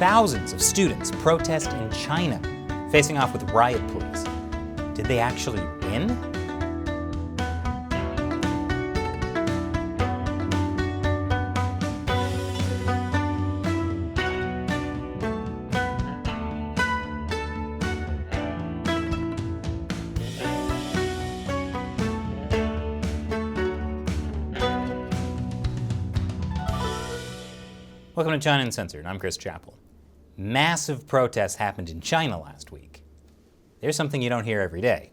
thousands of students protest in China, facing off with riot police. Did they actually win? Welcome to China Uncensored. I'm Chris Chappell. Massive protests happened in China last week. There's something you don't hear every day.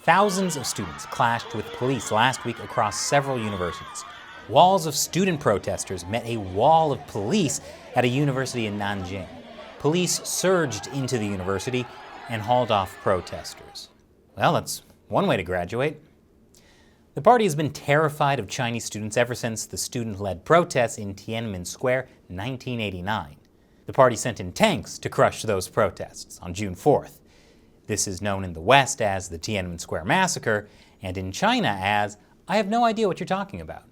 Thousands of students clashed with police last week across several universities. Walls of student protesters met a wall of police at a university in Nanjing. Police surged into the university and hauled off protesters. Well, that's one way to graduate. The party has been terrified of Chinese students ever since the student-led protests in Tiananmen Square in 1989. The party sent in tanks to crush those protests on June 4th. This is known in the West as the Tiananmen Square Massacre, and in China as, I have no idea what you're talking about.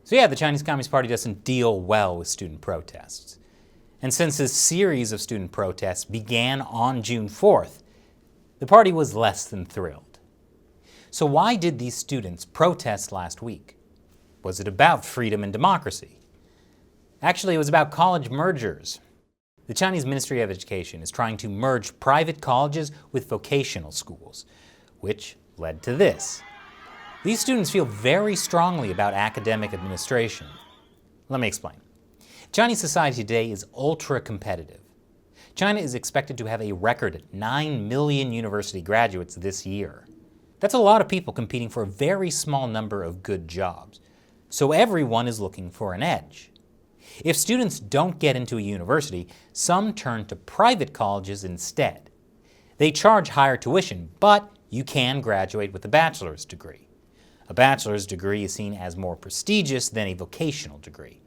So yeah, the Chinese Communist Party doesn't deal well with student protests. And since this series of student protests began on June 4th, the party was less than thrilled. So why did these students protest last week? Was it about freedom and democracy? Actually, it was about college mergers. The Chinese Ministry of Education is trying to merge private colleges with vocational schools, which led to this. These students feel very strongly about academic administration. Let me explain. Chinese society today is ultra-competitive. China is expected to have a record 9 million university graduates this year. That's a lot of people competing for a very small number of good jobs. So everyone is looking for an edge. If students don't get into a university, some turn to private colleges instead. They charge higher tuition, but you can graduate with a bachelor's degree. A bachelor's degree is seen as more prestigious than a vocational degree.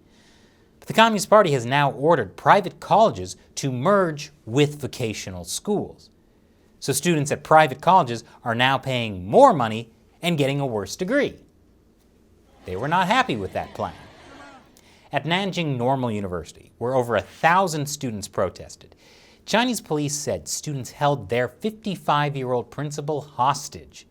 But the Communist Party has now ordered private colleges to merge with vocational schools. So students at private colleges are now paying more money and getting a worse degree. They were not happy with that plan. At Nanjing University, where over 1,000 students protested, Chinese police said students held their 55-year-old principal hostage.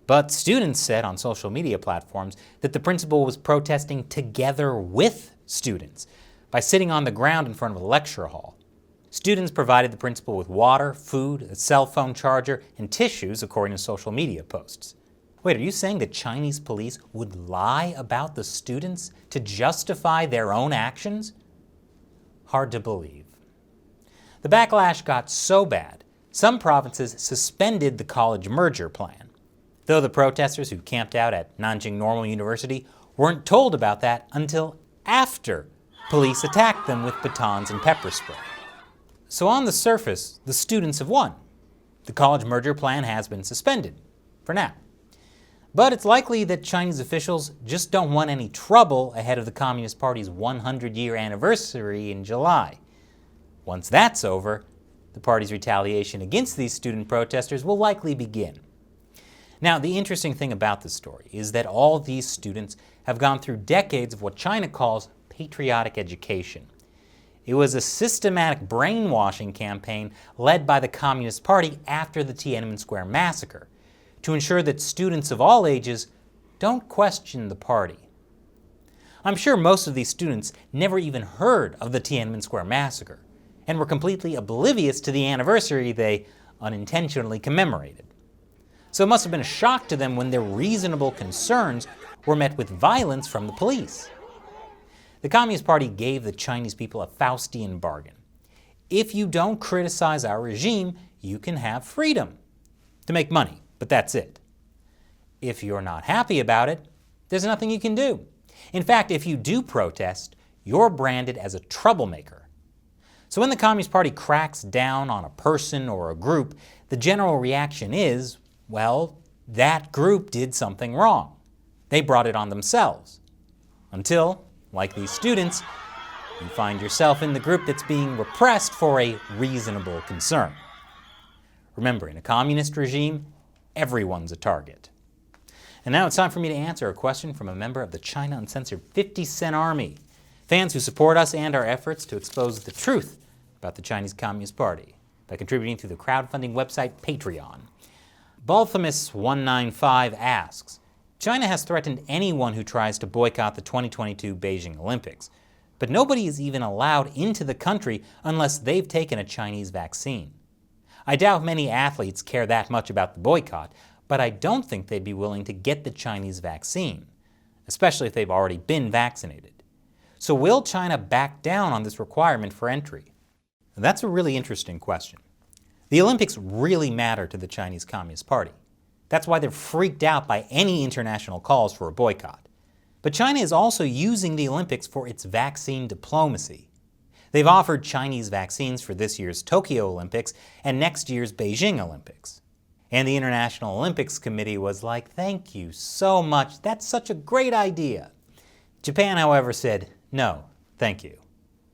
But students said on social media platforms that the principal was protesting together with students by sitting on the ground in front of a lecture hall. Students provided the principal with water, food, a cell phone charger, and tissues, according to social media posts. Wait, are you saying that Chinese police would lie about the students to justify their own actions? Hard to believe. The backlash got so bad, some provinces suspended the college merger plan. Though the protesters who camped out at Nanjing University weren't told about that until after police attacked them with batons and pepper spray. So on the surface, the students have won. The college merger plan has been suspended, for now. But it's likely that Chinese officials just don't want any trouble ahead of the Communist Party's 100-year anniversary in July. Once that's over, the party's retaliation against these student protesters will likely begin. Now, the interesting thing about this story is that all these students have gone through decades of what China calls patriotic education. It was a systematic brainwashing campaign led by the Communist Party after the Tiananmen Square Massacre to ensure that students of all ages don't question the party. I'm sure most of these students never even heard of the Tiananmen Square Massacre and were completely oblivious to the anniversary they unintentionally commemorated. So it must have been a shock to them when their reasonable concerns were met with violence from the police. The Communist Party gave the Chinese people a Faustian bargain. If you don't criticize our regime, you can have freedom to make money, but that's it. If you're not happy about it, there's nothing you can do. In fact, if you do protest, you're branded as a troublemaker. So when the Communist Party cracks down on a person or a group, the general reaction is, well, that group did something wrong. They brought it on themselves. Until, like these students, you find yourself in the group that's being repressed for a reasonable concern. Remember, in a communist regime, everyone's a target. And now it's time for me to answer a question from a member of the China Uncensored 50 Cent Army, fans who support us and our efforts to expose the truth about the Chinese Communist Party by contributing through the crowdfunding website Patreon. Balthamus195 asks, China has threatened anyone who tries to boycott the 2022 Beijing Olympics, but nobody is even allowed into the country unless they've taken a Chinese vaccine. I doubt many athletes care that much about the boycott, but I don't think they'd be willing to get the Chinese vaccine, especially if they've already been vaccinated. So will China back down on this requirement for entry? That's a really interesting question. The Olympics really matter to the Chinese Communist Party. That's why they're freaked out by any international calls for a boycott. But China is also using the Olympics for its vaccine diplomacy. They've offered Chinese vaccines for this year's Tokyo Olympics and next year's Beijing Olympics. And the International Olympics Committee was like, thank you so much, that's such a great idea. Japan, however, said, no, thank you.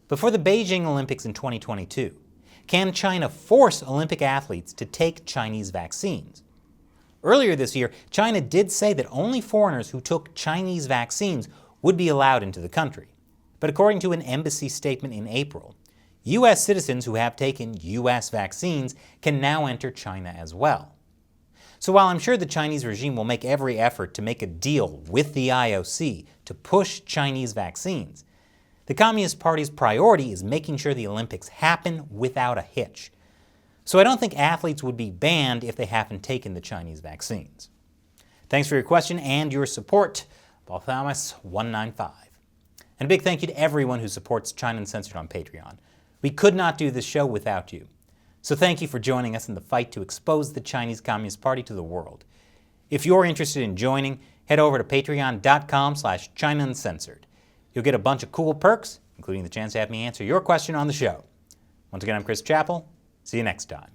But for the Beijing Olympics in 2022, can China force Olympic athletes to take Chinese vaccines? Earlier this year, China did say that only foreigners who took Chinese vaccines would be allowed into the country. But according to an embassy statement in April, U.S. citizens who have taken U.S. vaccines can now enter China as well. So while I'm sure the Chinese regime will make every effort to make a deal with the IOC to push Chinese vaccines, the Communist Party's priority is making sure the Olympics happen without a hitch. So I don't think athletes would be banned if they haven't taken the Chinese vaccines. Thanks for your question and your support, Balthamus195. And a big thank you to everyone who supports China Uncensored on Patreon. We could not do this show without you. So thank you for joining us in the fight to expose the Chinese Communist Party to the world. If you're interested in joining, head over to patreon.com/China Uncensored. You'll get a bunch of cool perks, including the chance to have me answer your question on the show. Once again, I'm Chris Chappell. See you next time.